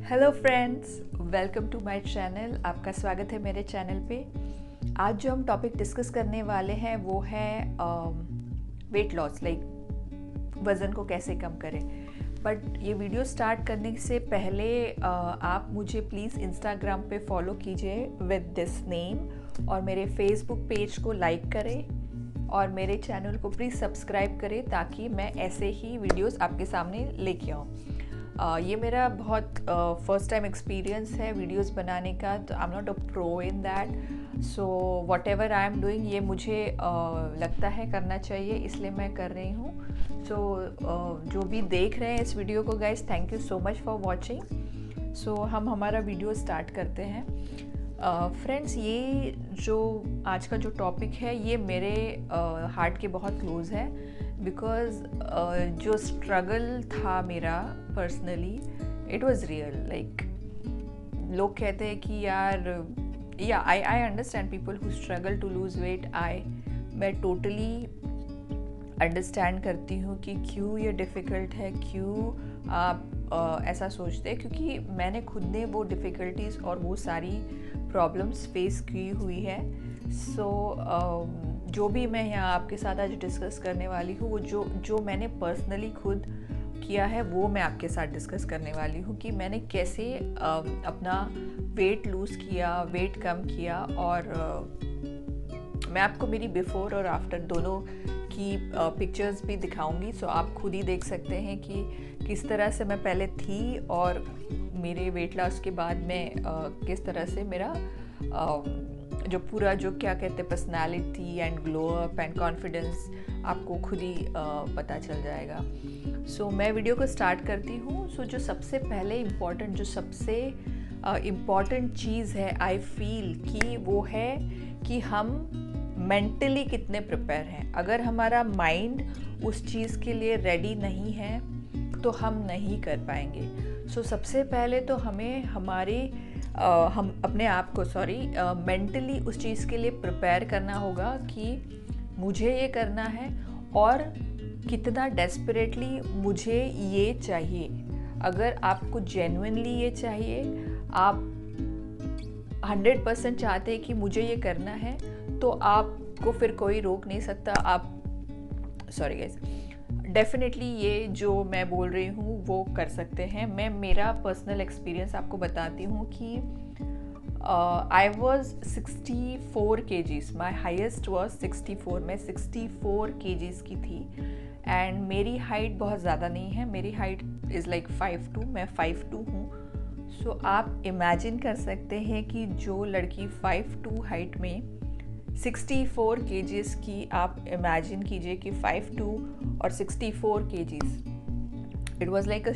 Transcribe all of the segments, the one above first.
Hello friends, welcome to my channel. आपका स्वागत है मेरे चैनल पे। आज जो हम टॉपिक डिस्कस करने वाले हैं वो है वेट लॉस, लाइक वज़न को कैसे कम करें। बट ये वीडियो स्टार्ट करने से पहले आप मुझे प्लीज़ इंस्टाग्राम पे फॉलो कीजिए विद दिस नेम, और मेरे फेसबुक पेज को लाइक करें और मेरे चैनल को प्लीज़ सब्सक्राइब करें ताकि मैं ऐसे ही वीडियोस आपके सामने लेके आऊँ। ये मेरा बहुत फर्स्ट टाइम एक्सपीरियंस है वीडियोस बनाने का, तो I am not a pro in that. So what ever I am doing ये मुझे लगता है करना चाहिए, इसलिए मैं कर रही हूँ। सो जो भी देख रहे हैं इस वीडियो को, guys thank you so much for watching. So हम हमारा वीडियो स्टार्ट करते हैं। फ्रेंड्स, ये जो आज का जो टॉपिक है ये मेरे हार्ट के बहुत क्लोज है, बिकॉज जो स्ट्रगल था मेरा personally, it was real. Like लोग कहते हैं कि यार, yeah I understand people who struggle to lose weight. मैं टोटली अंडरस्टैंड करती हूँ कि क्यों ये डिफ़िकल्ट है, क्यों आप ऐसा सोचते हैं, क्योंकि मैंने खुद ने वो डिफ़िकल्टीज़ और वो सारी प्रॉब्लम्स फेस की हुई है। सो जो भी मैं यहाँ आपके साथ आज डिस्कस करने वाली हूँ, वो जो मैंने पर्सनली खुद किया है वो मैं आपके साथ डिस्कस करने वाली हूँ कि मैंने कैसे अपना वेट लूज़ किया, वेट कम किया। और मैं आपको मेरी बिफ़ोर और आफ्टर दोनों की पिक्चर्स भी दिखाऊंगी। सो आप खुद ही देख सकते हैं कि किस तरह से मैं पहले थी और मेरे वेट लॉस के बाद में किस तरह से मेरा जो पूरा जो क्या कहते हैं personality and glow up and confidence, आपको खुद ही पता चल जाएगा। सो मैं वीडियो को स्टार्ट करती हूँ। सो जो सबसे पहले जो सबसे इम्पॉर्टेंट चीज़ है, आई फील कि वो है कि हम मेंटली कितने प्रिपेयर हैं। अगर हमारा माइंड उस चीज़ के लिए रेडी नहीं है तो हम नहीं कर पाएंगे। सो सबसे पहले तो हमें हम अपने आप को मेंटली उस चीज़ के लिए प्रिपेयर करना होगा कि मुझे ये करना है और कितना डेस्परेटली मुझे ये चाहिए। अगर आपको जेन्युइनली ये चाहिए, आप 100% चाहते हैं कि मुझे ये करना है, तो आपको फिर कोई रोक नहीं सकता। डेफिनेटली ये जो मैं बोल रही हूँ वो कर सकते हैं। मैं मेरा पर्सनल एक्सपीरियंस आपको बताती हूँ कि I was 64 kgs, my highest was 64। मैं 64 kgs की थी एंड मेरी हाइट बहुत ज़्यादा नहीं है। मेरी हाइट इज़ लाइक 5'2", मैं 5'2" हूँ। सो आप इमेजिन कर सकते हैं कि जो लड़की 5'2" हाइट में 64 kgs की, आप इमेजिन कीजिए कि 5'2" और 64 kgs, इट वॉज लाइक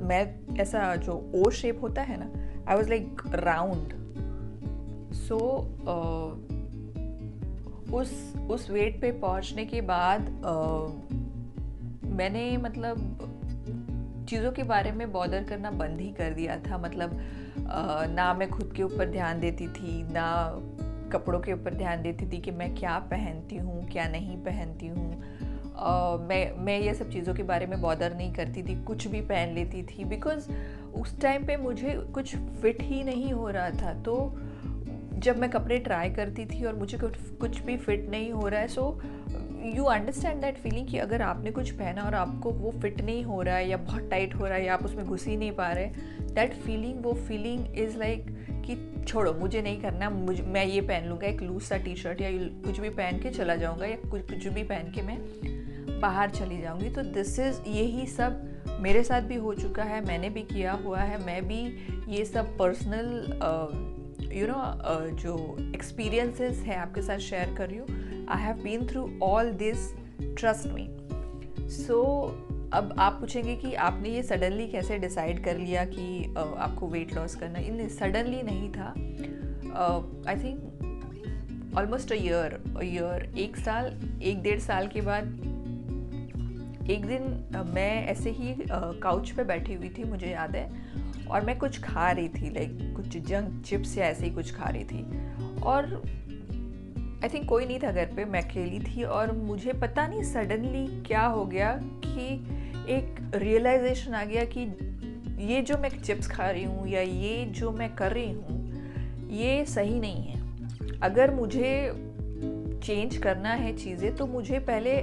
मैं ऐसा जो ओ शेप होता है ना, आई वॉज लाइक राउंड। सो उस वेट पे पहुंचने के बाद मैंने मतलब चीज़ों के बारे में बॉदर करना बंद ही कर दिया था। मतलब ना मैं खुद के ऊपर ध्यान देती थी, ना कपड़ों के ऊपर ध्यान देती थी कि मैं क्या पहनती हूँ, क्या नहीं पहनती हूँ। मैं ये सब चीज़ों के बारे में बॉदर नहीं करती थी, कुछ भी पहन लेती थी, बिकॉज़ उस टाइम पे मुझे कुछ फिट ही नहीं हो रहा था। तो जब मैं कपड़े ट्राई करती थी और मुझे कुछ भी फिट नहीं हो रहा है, so you understand that feeling कि अगर आपने कुछ पहना और आपको वो फिट नहीं हो रहा है या बहुत टाइट हो रहा है या आप उसमें घुस ही नहीं पा रहे, दैट फीलिंग, वो फीलिंग इज़ लाइक कि छोड़ो, मुझे नहीं करना, मैं ये पहन लूँगा, एक लूज सा टी शर्ट या कुछ भी पहन के चला जाऊँगा, या कुछ भी पहन के मैं बाहर चली जाऊँगी। तो यही सब मेरे साथ भी हो चुका है, मैंने भी किया हुआ है। मैं भी ये सब पर्सनल जो एक्सपीरियंसेस है आपके साथ शेयर कर रही हूँ। I have been through all this, trust me. So अब आप पूछेंगे कि आपने ये सडनली कैसे डिसाइड कर लिया कि आपको वेट लॉस करना। इन सडनली नहीं था। I think almost a year, 1 साल के बाद एक दिन मैं ऐसे ही काउच पे बैठी हुई थी, मुझे याद है, और मैं कुछ खा रही थी, लाइक कुछ जंक चिप्स या ऐसे ही कुछ खा रही थी। और आई थिंक कोई नहीं था घर पे, मैं अकेली थी। और मुझे पता नहीं सडनली क्या हो गया कि एक रियलाइजेशन आ गया कि ये जो मैं चिप्स खा रही हूँ या ये जो मैं कर रही हूँ ये सही नहीं है। अगर मुझे चेंज करना है चीज़ें तो मुझे पहले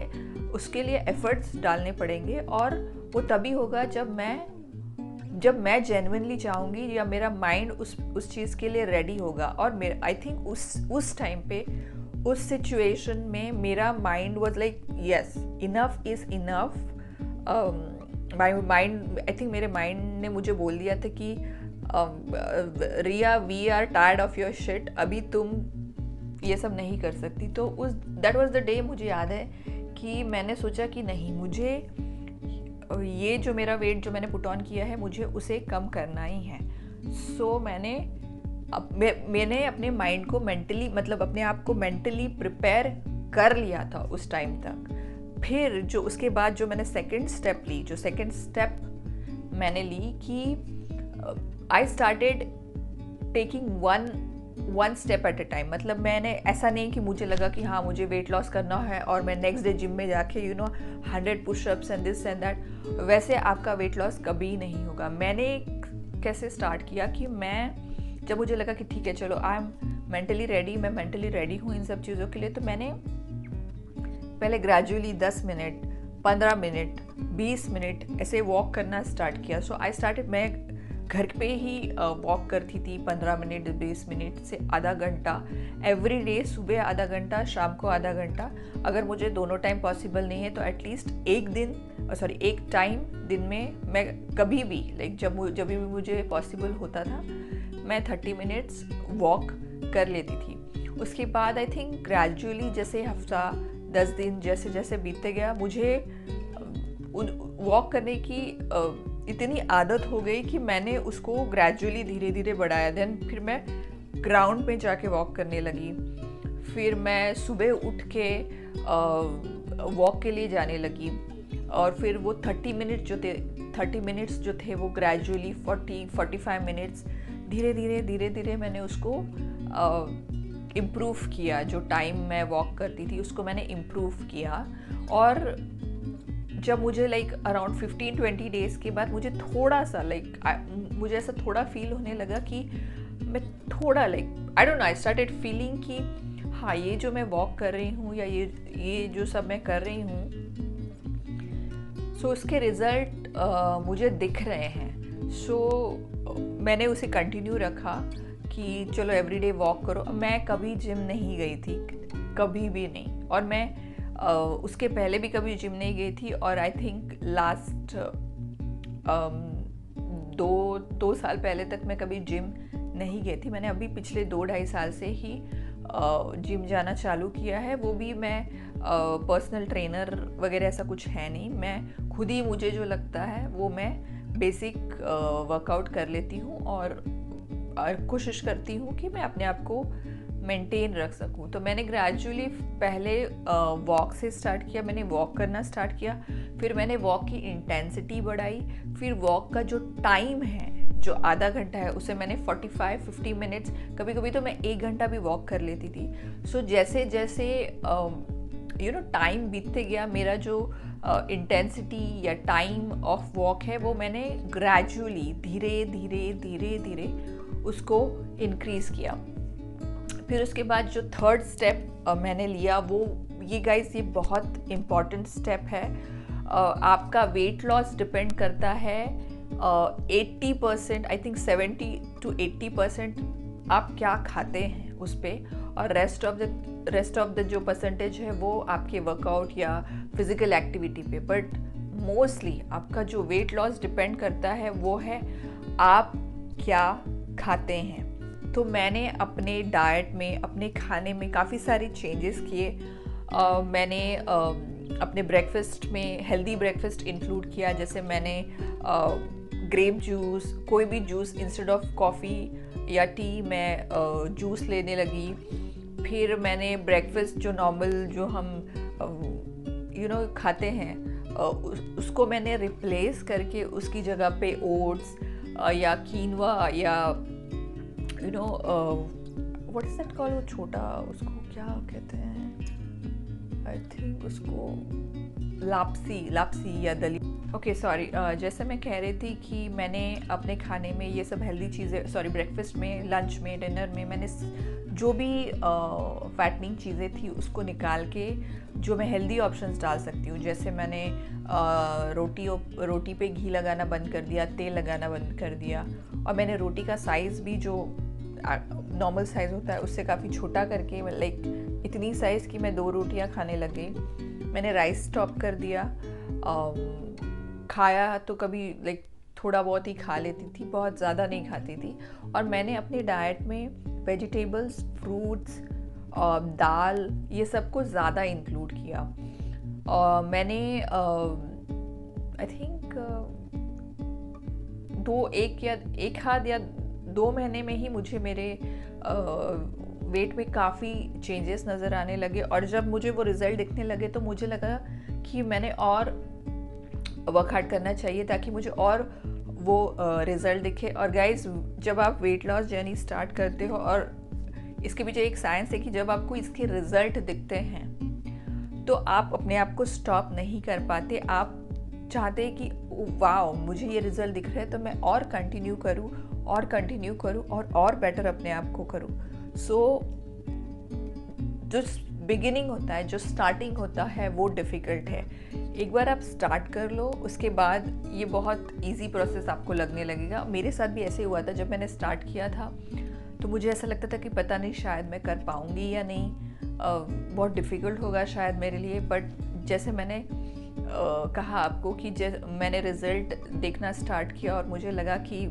उसके लिए एफर्ट्स डालने पड़ेंगे, और वो तभी होगा जब मैं जेन्युइनली चाहूँगी या मेरा माइंड उस चीज़ के लिए रेडी होगा। और आई थिंक उस टाइम पे उस सिचुएशन में मेरा mind was like yes, enough is enough. Mind, I think मेरे माइंड ने मुझे बोल दिया था कि Riya, we are tired of your shit, अभी तुम ये सब नहीं कर सकती। तो दैट वाज द डे, मुझे याद है कि मैंने सोचा कि नहीं, मुझे ये जो मेरा वेट जो मैंने पुट ऑन किया है मुझे उसे कम करना ही है। सो मैंने अपने माइंड को मेंटली, मतलब अपने आप को मेंटली प्रिपेयर कर लिया था उस टाइम तक। फिर जो उसके बाद जो मैंने सेकंड स्टेप मैंने ली कि I started taking one step at a time. मतलब मैंने ऐसा नहीं कि मुझे लगा कि हाँ मुझे वेट लॉस करना है और मैं नेक्स्ट डे जिम में जाके 100 pushups and this and that, वैसे आपका वेट लॉस कभी नहीं होगा। मैंने कैसे स्टार्ट किया कि जब मुझे लगा कि ठीक है चलो आई एम मेंटली रेडी, मैं मेंटली रेडी हूँ इन सब चीज़ों के लिए, तो मैंने पहले ग्रेजुअली 10 मिनट, 15 मिनट, 20 मिनट ऐसे वॉक करना स्टार्ट किया। सो आई स्टार्टेड, मैं घर पे ही वॉक करती थी 15 मिनट, 20 मिनट से आधा घंटा एवरी डे, सुबह आधा घंटा, शाम को आधा घंटा। अगर मुझे दोनों टाइम पॉसिबल नहीं है तो एटलीस्ट एक टाइम दिन में मैं कभी भी जब भी मुझे पॉसिबल होता था मैं 30 मिनट्स वॉक कर लेती थी। उसके बाद आई थिंक ग्रेजुअली जैसे हफ्ता 10 दिन जैसे जैसे बीतते गया, मुझे वॉक करने की इतनी आदत हो गई कि मैंने उसको ग्रेजुअली धीरे धीरे बढ़ाया। देन फिर मैं ग्राउंड पे जाके वॉक करने लगी, फिर मैं सुबह उठ के वॉक के लिए जाने लगी, और फिर वो 30 मिनट्स जो थे वो ग्रेजुअली 40-45 मिनट्स धीरे धीरे मैंने उसको इम्प्रूव किया। जो टाइम मैं वॉक करती थी उसको मैंने इम्प्रूव किया। और जब मुझे अराउंड 15-20 डेज़ के बाद मुझे थोड़ा सा मुझे ऐसा थोड़ा फील होने लगा कि मैं थोड़ा I don't know, I started feeling कि हाँ ये जो मैं वॉक कर रही हूँ या ये जो सब मैं कर रही हूँ, सो उसके रिज़ल्ट मुझे दिख रहे हैं। सो मैंने उसे कंटिन्यू रखा कि चलो एवरीडे वॉक करो। मैं कभी जिम नहीं गई थी, कभी भी नहीं, और मैं उसके पहले भी कभी जिम नहीं गई थी। और आई थिंक लास्ट 2 साल पहले तक मैं कभी जिम नहीं गई थी। मैंने अभी पिछले 2-2.5 साल से ही जिम जाना चालू किया है। वो भी मैं पर्सनल ट्रेनर वगैरह ऐसा कुछ है नहीं, मैं खुद ही मुझे जो लगता है वो मैं बेसिक वर्कआउट कर लेती हूँ और कोशिश करती हूँ कि मैं अपने आप को मेंटेन रख सकूँ। तो मैंने ग्रेजुअली पहले वॉक से स्टार्ट किया, मैंने वॉक करना स्टार्ट किया, फिर मैंने वॉक की इंटेंसिटी बढ़ाई, फिर वॉक का जो टाइम है जो आधा घंटा है उसे मैंने 45-50 मिनट्स, कभी कभी तो मैं 1 घंटा भी वॉक कर लेती थी। सो जैसे जैसे टाइम बीतते गया, मेरा जो इंटेंसिटी या टाइम ऑफ वॉक है वो मैंने ग्रेजुअली धीरे उसको इंक्रीज़ किया। फिर उसके बाद जो थर्ड स्टेप मैंने लिया वो ये गाइस, ये बहुत इम्पॉर्टेंट स्टेप है। आपका वेट लॉस डिपेंड करता है 80%, आई थिंक 70-80% आप क्या खाते हैं उस पर, और रेस्ट ऑफ द जो परसेंटेज है वो आपके वर्कआउट या फिजिकल एक्टिविटी पे। बट मोस्टली आपका जो वेट लॉस डिपेंड करता है वो है आप क्या खाते हैं। तो मैंने अपने डाइट में, अपने खाने में काफ़ी सारे चेंजेस किए। मैंने अपने ब्रेकफास्ट में हेल्दी ब्रेकफास्ट इंक्लूड किया। जैसे मैंने ग्रेप जूस, कोई भी जूस इंस्टेड ऑफ कॉफ़ी या टी मैं जूस लेने लगी। फिर मैंने ब्रेकफास्ट जो नॉर्मल जो हम खाते हैं उसको मैंने रिप्लेस करके उसकी जगह पे ओट्स या कीनवा या व्हाट इज दैट कॉल, वो छोटा, उसको क्या कहते हैं, आई थिंक उसको लापसी या दली। ओके सॉरी, जैसे मैं कह रही थी कि मैंने अपने खाने में ये सब हेल्दी चीज़ें, सॉरी ब्रेकफास्ट में, लंच में, डिनर में मैंने जो भी फैटनिंग चीज़ें थी उसको निकाल के जो मैं हेल्दी ऑप्शंस डाल सकती हूँ, जैसे मैंने रोटी पे घी लगाना बंद कर दिया, तेल लगाना बंद कर दिया, और मैंने रोटी का साइज़ भी जो नॉर्मल साइज़ होता है उससे काफ़ी छोटा करके, लाइक इतनी साइज़ कि मैं 2 रोटियां खाने लग गई। मैंने राइस स्टॉप कर दिया। खाया तो कभी लाइक थोड़ा बहुत ही खा लेती थी, बहुत ज़्यादा नहीं खाती थी। और मैंने अपनी डाइट में वेजिटेबल्स, फ्रूट्स, दाल, ये सब को ज़्यादा इंक्लूड किया। मैंने आई थिंक एक हाथ या 2 महीने में ही मुझे मेरे वेट में काफ़ी चेंजेस नज़र आने लगे। और जब मुझे वो रिज़ल्ट दिखने लगे तो मुझे लगा कि मैंने और वर्कआउट करना चाहिए ताकि मुझे और वो रिज़ल्ट दिखे। और गाइस, जब आप वेट लॉस जर्नी स्टार्ट करते हो, और इसके पीछे एक साइंस है कि जब आपको इसके रिज़ल्ट दिखते हैं तो आप अपने आप को स्टॉप नहीं कर पाते। आप चाहते हैं कि वाओ, मुझे ये रिज़ल्ट दिख रहा है तो मैं और कंटिन्यू करूँ और बेटर अपने आप को करूँ। सो जो बिगिनिंग होता है, जो स्टार्टिंग होता है, वो डिफ़िकल्ट है। एक बार आप स्टार्ट कर लो, उसके बाद ये बहुत इजी प्रोसेस आपको लगने लगेगा। मेरे साथ भी ऐसे हुआ था। जब मैंने स्टार्ट किया था तो मुझे ऐसा लगता था कि पता नहीं शायद मैं कर पाऊँगी या नहीं, बहुत डिफ़िकल्ट होगा शायद मेरे लिए। बट जैसे मैंने कहा आपको कि मैंने रिज़ल्ट देखना स्टार्ट किया और मुझे लगा कि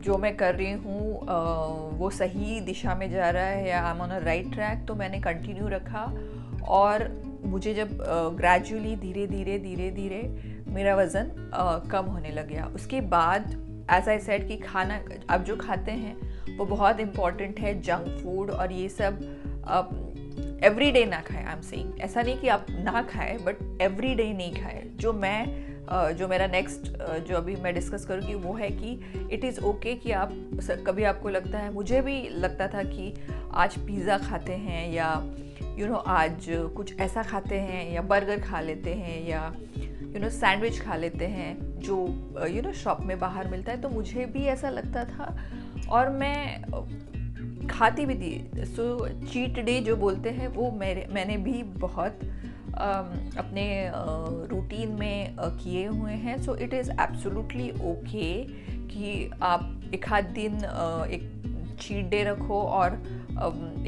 जो मैं कर रही हूँ वो सही दिशा में जा रहा है, या I am on a right track, तो मैंने कंटिन्यू रखा। और मुझे जब ग्रेजुअली धीरे धीरे मेरा वज़न कम होने लग गया। उसके बाद एज आई सेड कि खाना आप जो खाते हैं वो बहुत इम्पॉर्टेंट है। जंक फूड और ये सब एवरी डे ना खाएं। आई एम सेइंग, ऐसा नहीं कि आप ना खाएं, बट एवरी डे नहीं खाएं। जो मेरा नेक्स्ट जो अभी मैं डिस्कस करूँगी वो है कि इट इज़ ओके कि आप कभी आपको लगता है, मुझे भी लगता था कि आज पिज़्ज़ा खाते हैं, या आज कुछ ऐसा खाते हैं, या बर्गर खा लेते हैं, या सैंडविच खा लेते हैं जो शॉप में बाहर मिलता है। तो मुझे भी ऐसा लगता था और मैं खाती भी थी। सो चीट डे जो बोलते हैं वो मैंने भी बहुत अपने रूटीन में किए हुए हैं। So it is absolutely okay कि आप एक आध दिन एक चीट डे रखो और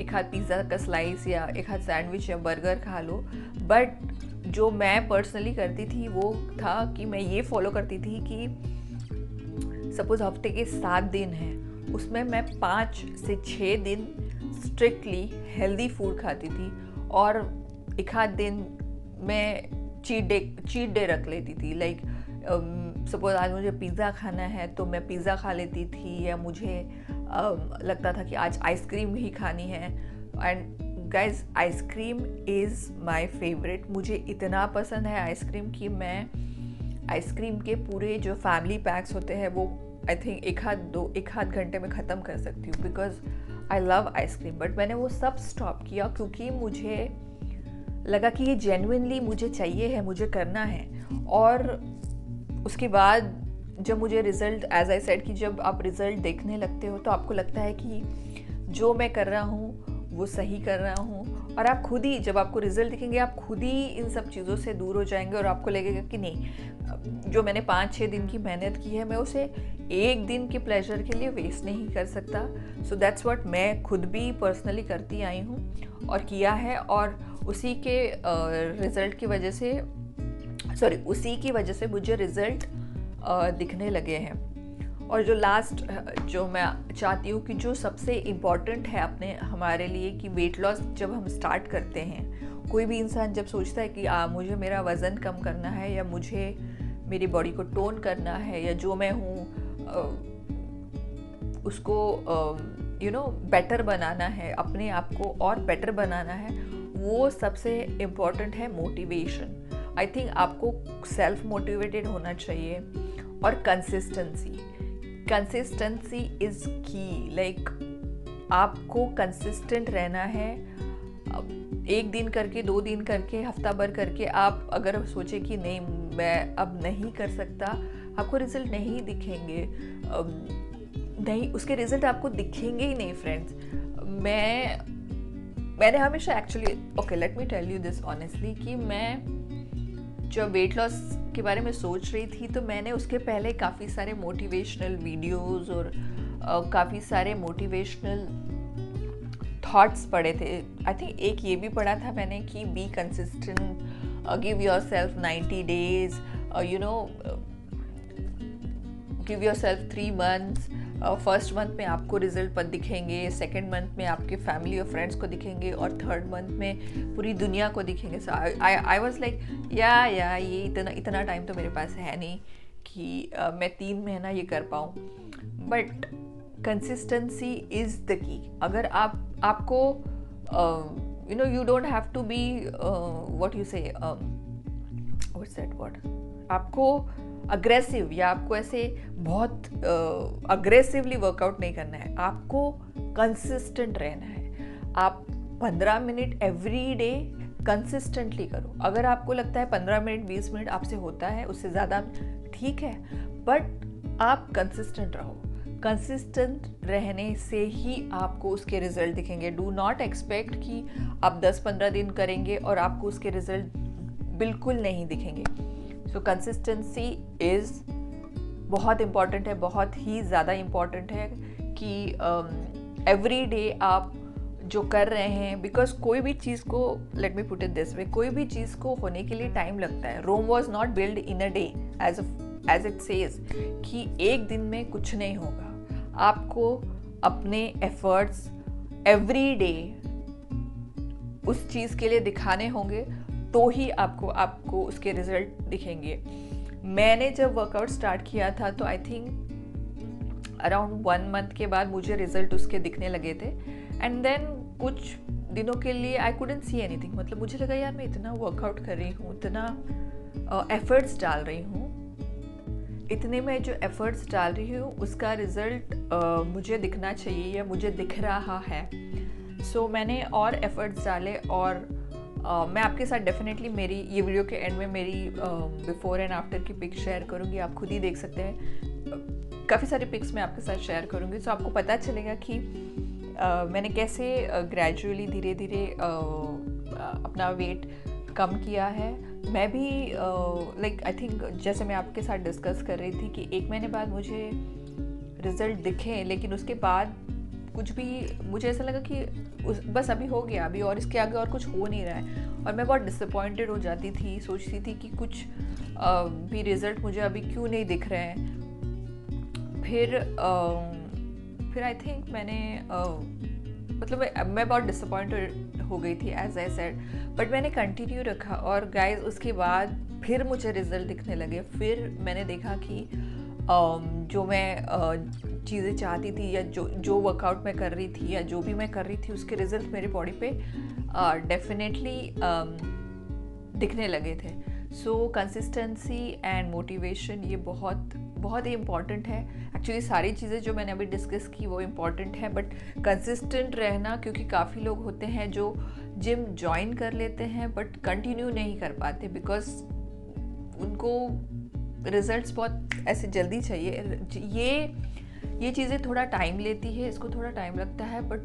एक आध पिज़्ज़ा का स्लाइस या एक आध सैंडविच या बर्गर खा लो। बट जो मैं पर्सनली करती थी वो था कि मैं ये फॉलो करती थी कि सपोज़ हफ्ते के 7 दिन हैं, उसमें मैं 5 से 6 दिन स्ट्रिक्टली हेल्दी फूड खाती थी, और एक आध दिन मैं चीट डे रख लेती थी। लाइक सपोज आज मुझे पिज़्ज़ा खाना है तो मैं पिज़्ज़ा खा लेती थी, या मुझे लगता था कि आज आइसक्रीम ही खानी है। And guys, ice cream is my favourite. मुझे इतना पसंद है आइसक्रीम कि मैं आइसक्रीम के पूरे जो फैमिली पैक्स होते हैं वो आई थिंक एक आध घंटे में ख़त्म कर सकती हूँ, because I love ice cream. But मैंने वो सब स्टॉप किया क्योंकि मुझे लगा कि ये जेन्युइनली मुझे चाहिए है, मुझे करना है। और उसके बाद जब मुझे रिज़ल्ट, एज आई सेड कि जब आप रिज़ल्ट देखने लगते हो तो आपको लगता है कि जो मैं कर रहा हूँ वो सही कर रहा हूँ। और आप खुद ही, जब आपको रिज़ल्ट दिखेंगे, आप खुद ही इन सब चीज़ों से दूर हो जाएंगे और आपको लगेगा कि नहीं, जो मैंने 5-6 दिन की मेहनत की है मैं उसे एक दिन के प्लेजर के लिए वेस्ट नहीं कर सकता। सो दैट्स व्हाट मैं खुद भी पर्सनली करती आई हूँ और किया है। और उसी के रिज़ल्ट की वजह से, उसी की वजह से मुझे रिज़ल्ट दिखने लगे हैं। और जो लास्ट जो मैं चाहती हूँ कि जो सबसे इम्पॉर्टेंट है हमारे लिए, कि वेट लॉस जब हम स्टार्ट करते हैं, कोई भी इंसान जब सोचता है कि मुझे मेरा वज़न कम करना है, या मुझे मेरी बॉडी को टोन करना है, या जो मैं हूँ उसको बेटर बनाना है, अपने आप को और बेटर बनाना है, वो सबसे इम्पॉर्टेंट है मोटिवेशन। आई थिंक आपको सेल्फ मोटिवेटेड होना चाहिए, और कंसिस्टेंसी इज़ की। लाइक आपको कंसिस्टेंट रहना है। 1 दिन करके, 2 दिन करके, हफ्ता भर करके आप अगर सोचे कि नहीं मैं अब नहीं कर सकता, आपको रिजल्ट नहीं दिखेंगे। नहीं, उसके रिजल्ट आपको दिखेंगे ही नहीं फ्रेंड्स। मैंने हमेशा actually, okay let me tell you this honestly, कि मैं जब वेट लॉस के बारे में सोच रही थी तो मैंने उसके पहले काफ़ी सारे मोटिवेशनल वीडियोस और काफ़ी सारे मोटिवेशनल थॉट्स पढ़े थे। आई थिंक एक ये भी पढ़ा था मैंने कि be consistent, give your self 90 days, give your self 3 months। First month में आपको रिजल्ट पर दिखेंगे, सेकेंड मंथ में आपके फैमिली और फ्रेंड्स को दिखेंगे, और थर्ड मंथ में पूरी दुनिया को दिखेंगे। सो आई वॉज लाइक या ये इतना टाइम तो मेरे पास है नहीं कि मैं 3 महीना ये कर पाऊँ। बट कंसिस्टेंसी इज़ द की। अगर आपको you don't have to be what you say what's that word, आपको अग्रेसिव या आपको ऐसे बहुत अग्रेसिवली वर्कआउट नहीं करना है, आपको कंसिस्टेंट रहना है। आप 15 मिनट एवरी डे कंसिस्टेंटली करो। अगर आपको लगता है 15 मिनट 20 मिनट आपसे होता है, उससे ज़्यादा ठीक है, बट आप कंसिस्टेंट रहो। कंसिस्टेंट रहने से ही आपको उसके रिजल्ट दिखेंगे। डू नॉट एक्सपेक्ट कि आप 10-15 दिन करेंगे और आपको उसके रिजल्ट बिल्कुल नहीं दिखेंगे। सो कंसिस्टेंसी इज़ बहुत इम्पॉर्टेंट है, बहुत ही ज़्यादा इम्पॉर्टेंट है कि एवरी डे आप जो कर रहे हैं, बिकॉज कोई भी चीज़ को, let me put it this way, कोई भी चीज़ को होने के लिए टाइम लगता है। Rome was not build in a day as it says, कि एक दिन में कुछ नहीं होगा। आपको अपने एफर्ट्स एवरी डे उस चीज़ के लिए दिखाने होंगे, तो ही आपको उसके रिजल्ट दिखेंगे। मैंने जब वर्कआउट स्टार्ट किया था तो आई थिंक अराउंड 1 मंथ के बाद मुझे रिजल्ट उसके दिखने लगे थे। एंड देन कुछ दिनों के लिए आई कुडंट सी एनीथिंग। मतलब मुझे लगा यार मैं इतना वर्कआउट कर रही हूँ, इतना एफर्ट्स डाल रही हूँ, इतने में जो एफर्ट्स डाल रही हूँ उसका रिज़ल्ट मुझे दिखना चाहिए या मुझे दिख रहा है। सो मैंने और एफर्ट्स डाले, और मैं आपके साथ डेफिनेटली मेरी ये वीडियो के एंड में मेरी बिफोर एंड आफ्टर की पिक शेयर करूँगी। आप खुद ही देख सकते हैं, काफ़ी सारी पिक्स मैं आपके साथ शेयर करूँगी। सो आपको पता चलेगा कि मैंने कैसे ग्रेजुअली धीरे धीरे अपना वेट कम किया है। मैं भी लाइक आई थिंक जैसे मैं आपके साथ डिस्कस कर रही थी कि 1 महीने बाद मुझे रिज़ल्ट दिखे, लेकिन उसके बाद कुछ भी मुझे ऐसा लगा कि बस अभी हो गया, अभी और इसके आगे और कुछ हो नहीं रहा है। और मैं बहुत डिसअपॉइंटेड हो जाती थी, सोचती थी कि कुछ भी रिज़ल्ट मुझे अभी क्यों नहीं दिख रहे हैं। फिर आई थिंक मैंने मतलब मैं बहुत डिसअपॉइंटेड हो गई थी एज आई सेड, बट मैंने कंटिन्यू रखा। और गाइस उसके बाद फिर मुझे रिज़ल्ट दिखने लगे। फिर मैंने देखा कि जो मैं चीज़ें चाहती थी या जो वर्कआउट मैं कर रही थी या जो भी मैं कर रही थी, उसके रिजल्ट मेरी बॉडी पे डेफिनेटली दिखने लगे थे। सो कंसिस्टेंसी एंड मोटिवेशन ये बहुत ही इम्पॉर्टेंट है। एक्चुअली सारी चीज़ें जो मैंने अभी डिस्कस की वो इम्पॉर्टेंट है, बट कंसिस्टेंट रहना, क्योंकि काफ़ी लोग होते हैं जो जिम ज्वाइन कर लेते हैं बट कंटिन्यू नहीं कर पाते, बिकॉज उनको रिजल्ट्स बहुत ऐसे जल्दी चाहिए। ये चीज़ें थोड़ा टाइम लेती है, इसको थोड़ा टाइम लगता है, but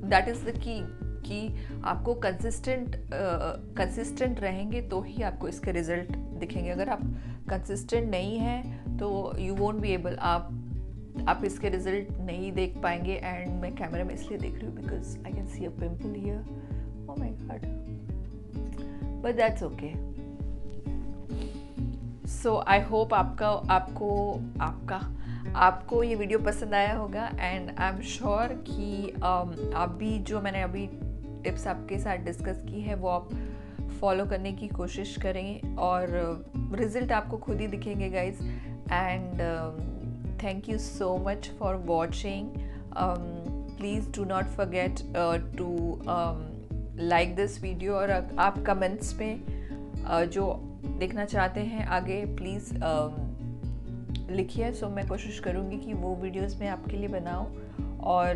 that is the key कि आपको कंसिस्टेंट रहेंगे तो ही आपको इसके रिजल्ट दिखेंगे। अगर आप कंसिस्टेंट नहीं हैं तो यू वोंट बी एबल, आप इसके रिजल्ट नहीं देख पाएंगे। एंड मैं कैमरा में इसलिए देख रही हूँ because I can see a pimple here, oh my God, but that's okay. So I hope आपको ये वीडियो पसंद आया होगा। एंड आई एम श्योर कि आप भी जो मैंने अभी टिप्स आपके साथ डिस्कस की है वो आप फॉलो करने की कोशिश करें, और रिज़ल्ट आपको खुद ही दिखेंगे guys. And thank you so much for watching. Please do not forget to like this video, और आप कमेंट्स में जो देखना चाहते हैं आगे प्लीज़ लिखिए। सो मैं कोशिश करूँगी कि वो वीडियोस मैं आपके लिए बनाऊँ। और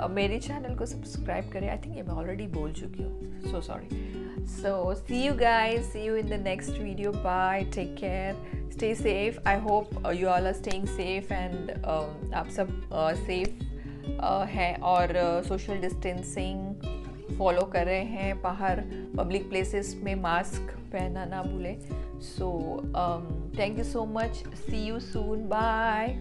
मेरे चैनल को सब्सक्राइब करें। आई थिंक ये मैं ऑलरेडी बोल चुकी हूँ, so sorry. So see you guys, see you in the next video, bye, take care, stay safe. I hope you all are staying safe and आप सब सेफ हैं और सोशल डिस्टेंसिंग फॉलो कर रहे हैं। बाहर पब्लिक प्लेसेस में mask पहनना ना भूलें। So thank you so much, see you soon, bye.